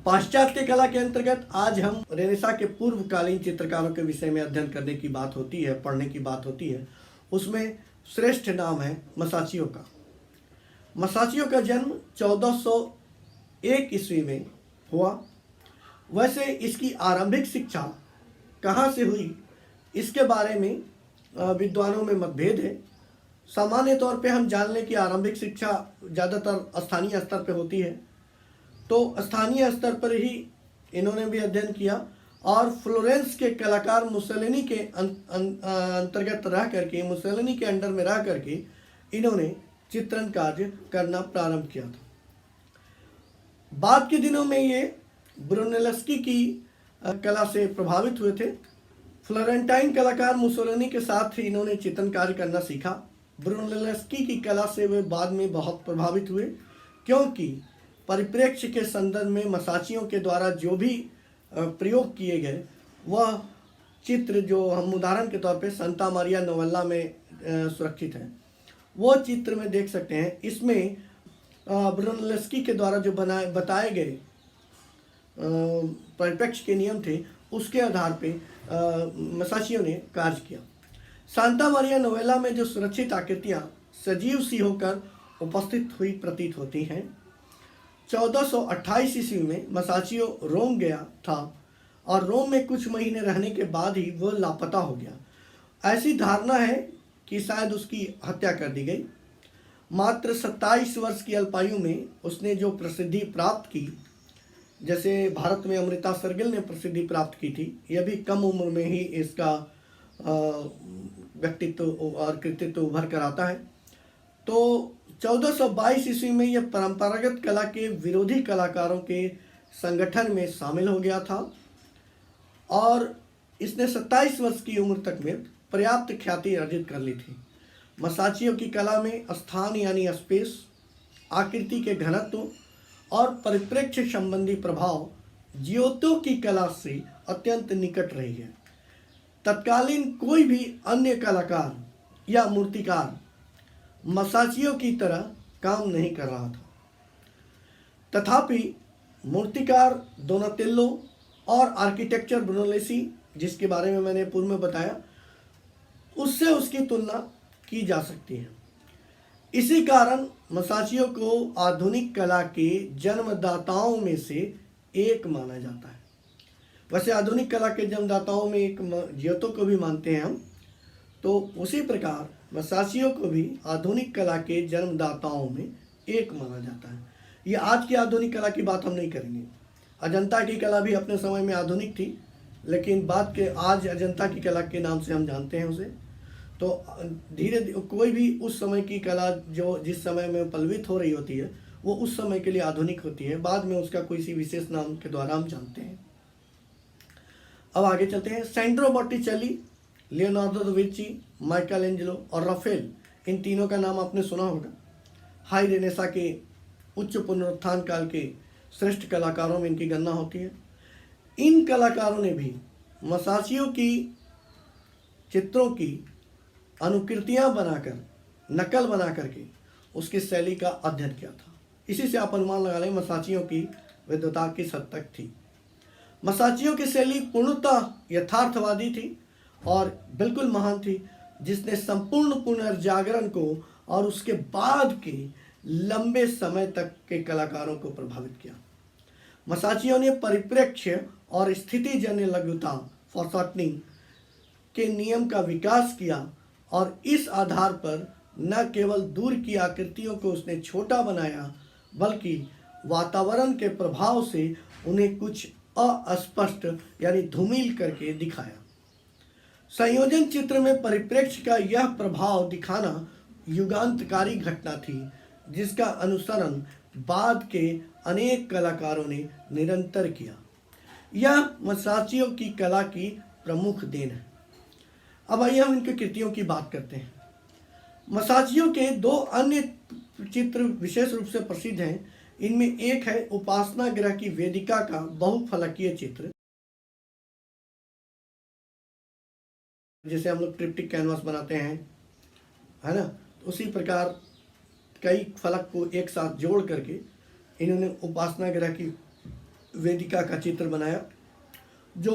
पाश्चात्य कला के अंतर्गत आज हम रेनेसां के पूर्वकालीन चित्रकारों के विषय में अध्ययन करने की बात होती है, पढ़ने की बात होती है। उसमें श्रेष्ठ नाम है मसाचियो का। मसाचियो का जन्म 1401 ईस्वी में हुआ। वैसे इसकी आरंभिक शिक्षा कहाँ से हुई इसके बारे में विद्वानों में मतभेद है। सामान्य तौर पे हम जान लें कि आरंभिक शिक्षा ज़्यादातर स्थानीय स्तर पे होती है, तो स्थानीय स्तर पर ही इन्होंने भी अध्ययन किया और फ्लोरेंस के कलाकार मुसेलिनी के अंतर्गत रह करके, मुसेलिनी के अंडर में रह करके इन्होंने चित्रण कार्य करना प्रारंभ किया था। बाद के दिनों में ये ब्रुनेलेस्की की कला से प्रभावित हुए थे। फ्लोरेंटाइन कलाकार मुसेलिनी के साथ ही इन्होंने चित्रण कार्य करना सीखा। ब्रुनेलेस्की की कला से वे बाद में बहुत प्रभावित हुए, क्योंकि परिप्रेक्ष्य के संदर्भ में मसाचियों के द्वारा जो भी प्रयोग किए गए वह चित्र, जो हम उदाहरण के तौर पे सांता मारिया नोवेला में सुरक्षित है, वो चित्र में देख सकते हैं। इसमें ब्रुनेलेस्की के द्वारा जो बताए गए परिप्रेक्ष्य के नियम थे, उसके आधार पे मसाचियो ने कार्य किया। सांता मारिया नोवेला में जो सुरक्षित आकृतियाँ सजीव सी होकर उपस्थित हुई प्रतीत होती हैं। 1428 ईस्वी में मसाचियो रोम गया था और रोम में कुछ महीने रहने के बाद ही वह लापता हो गया। ऐसी धारणा है कि शायद उसकी हत्या कर दी गई। मात्र 27 वर्ष की अल्पायु में उसने जो प्रसिद्धि प्राप्त की, जैसे भारत में अमृता शेरगिल ने प्रसिद्धि प्राप्त की थी, यह भी कम उम्र में ही इसका व्यक्तित्व और कृतित्व उभर कर आता है। तो 1422 ईस्वी में यह परंपरागत कला के विरोधी कलाकारों के संगठन में शामिल हो गया था और इसने 27 वर्ष की उम्र तक में पर्याप्त ख्याति अर्जित कर ली थी। मसाचियो की कला में स्थान यानी स्पेस, आकृति के घनत्व और परिप्रेक्ष्य संबंधी प्रभाव जियोतो की कला से अत्यंत निकट रही है। तत्कालीन कोई भी अन्य कलाकार या मूर्तिकार मसाचियो की तरह काम नहीं कर रहा था। तथापि मूर्तिकार डोनातेल्लो और आर्किटेक्चर ब्रुनेलेसी, जिसके बारे में मैंने पूर्व में बताया, उससे उसकी तुलना की जा सकती है। इसी कारण मसाचियो को आधुनिक कला के जन्मदाताओं में से एक माना जाता है। वैसे आधुनिक कला के जन्मदाताओं में एक जियोतो को भी मानते हैं हम, तो उसी प्रकार मसाचियो को भी आधुनिक कला के जन्मदाताओं में एक माना जाता है। ये आज की आधुनिक कला की बात हम नहीं करेंगे। अजंता की कला भी अपने समय में आधुनिक थी, लेकिन बाद के आज अजंता की कला के नाम से हम जानते हैं उसे। तो धीरे कोई भी उस समय की कला जो जिस समय में पल्वित हो रही होती है, वो उस समय के लिए आधुनिक होती है। बाद में उसका कोई सी विशेष नाम के द्वारा हम जानते हैं। अब आगे चलते हैं। Sandro Botticelli, Leonardo da Vinci, Michelangelo और राफेल, इन तीनों का नाम आपने सुना होगा। हाई रेनेसां के उच्च पुनरुत्थान काल के श्रेष्ठ कलाकारों में इनकी गणना होती है। इन कलाकारों ने भी मसाचियो की चित्रों की अनुकृतियां बनाकर, नकल बना करके उसकी शैली का अध्ययन किया था। इसी से आप अनुमान लगा लें मसाचियो की विद्वता किस हद तक थी। मसाचियो की शैली पूर्णतः यथार्थवादी थी और बिल्कुल महान थी, जिसने संपूर्ण पुनर्जागरण को और उसके बाद के लंबे समय तक के कलाकारों को प्रभावित किया। मसाचियो ने परिप्रेक्ष्य और स्थितिजन्य लघुता फॉरशॉर्टनिंग के नियम का विकास किया और इस आधार पर न केवल दूर की आकृतियों को उसने छोटा बनाया, बल्कि वातावरण के प्रभाव से उन्हें कुछ अस्पष्ट यानी धूमिल करके दिखाया। संयोजन चित्र में परिप्रेक्ष्य का यह प्रभाव दिखाना युगांतकारी घटना थी, जिसका अनुसरण बाद के अनेक कलाकारों ने निरंतर किया। यह मसाचियो की कला की प्रमुख देन है। अब आइए हम इनकी कृतियों की बात करते हैं। मसाचियो के दो अन्य चित्र विशेष रूप से प्रसिद्ध हैं। इनमें एक है उपासना गृह की वेदिका का बहुफलकीय चित्र, जैसे हम लोग ट्रिप्टिक कैनवास बनाते हैं, है ना। उसी प्रकार कई फलक को एक साथ जोड़ करके इन्होंने उपासना गृह की वेदिका का चित्र बनाया जो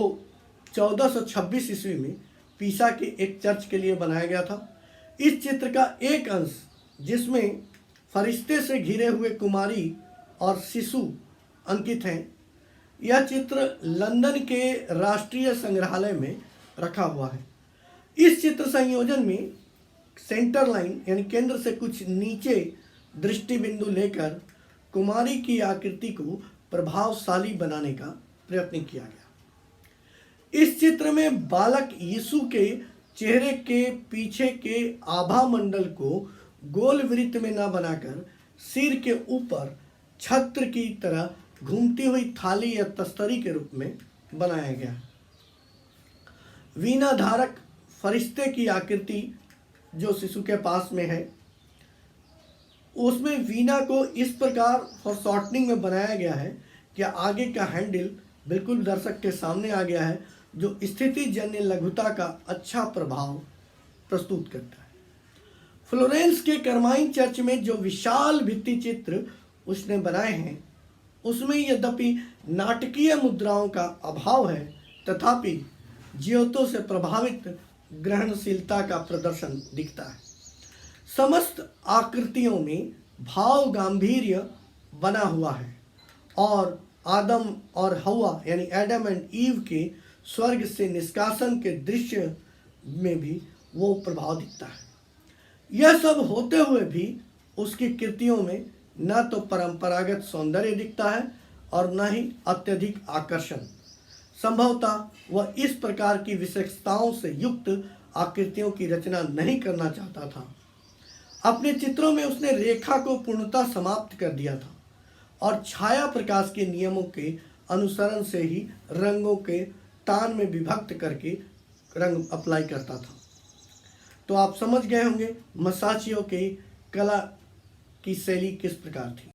1426 ईस्वी में पीसा के एक चर्च के लिए बनाया गया था। इस चित्र का एक अंश जिसमें फरिश्ते से घिरे हुए कुमारी और शिशु अंकित हैं, यह चित्र लंदन के राष्ट्रीय संग्रहालय में रखा हुआ है। इस चित्र संयोजन में सेंटर लाइन यानी केंद्र से कुछ नीचे दृष्टि बिंदु लेकर कुमारी की आकृति को प्रभावशाली बनाने का प्रयत्न किया गया। इस चित्र में बालक यीशु के चेहरे के पीछे के आभा मंडल को गोल वृत्त में न बनाकर सिर के ऊपर छत्र की तरह घूमती हुई थाली या तस्तरी के रूप में बनाया गया। वीणा धारक फरिश्ते की आकृति जो शिशु के पास में है, उसमें वीणा को इस प्रकार फॉरशॉर्टनिंग में बनाया गया है कि आगे का हैंडल बिल्कुल दर्शक के सामने आ गया है, जो स्थिति जन्य लघुता का अच्छा प्रभाव प्रस्तुत करता है। फ्लोरेंस के कर्माइन चर्च में जो विशाल भित्ति चित्र उसने बनाए हैं, उसमें यद्यपि नाटकीय मुद्राओं का अभाव है, तथापि ज्योतों से प्रभावित ग्रहणशीलता का प्रदर्शन दिखता है। समस्त आकृतियों में भाव गांधीर्य बना हुआ है और आदम और हवा यानी एडम एंड ईव के स्वर्ग से निष्कासन के दृश्य में भी वो प्रभाव दिखता है। यह सब होते हुए भी उसकी कृतियों में न तो परंपरागत सौंदर्य दिखता है और न ही अत्यधिक आकर्षण। संभवतः वह इस प्रकार की विशेषताओं से युक्त आकृतियों की रचना नहीं करना चाहता था। अपने चित्रों में उसने रेखा को पूर्णतः समाप्त कर दिया था और छाया प्रकाश के नियमों के अनुसरण से ही रंगों के तान में विभक्त करके रंग अप्लाई करता था। तो आप समझ गए होंगे मसाचियो की कला की शैली किस प्रकार थी।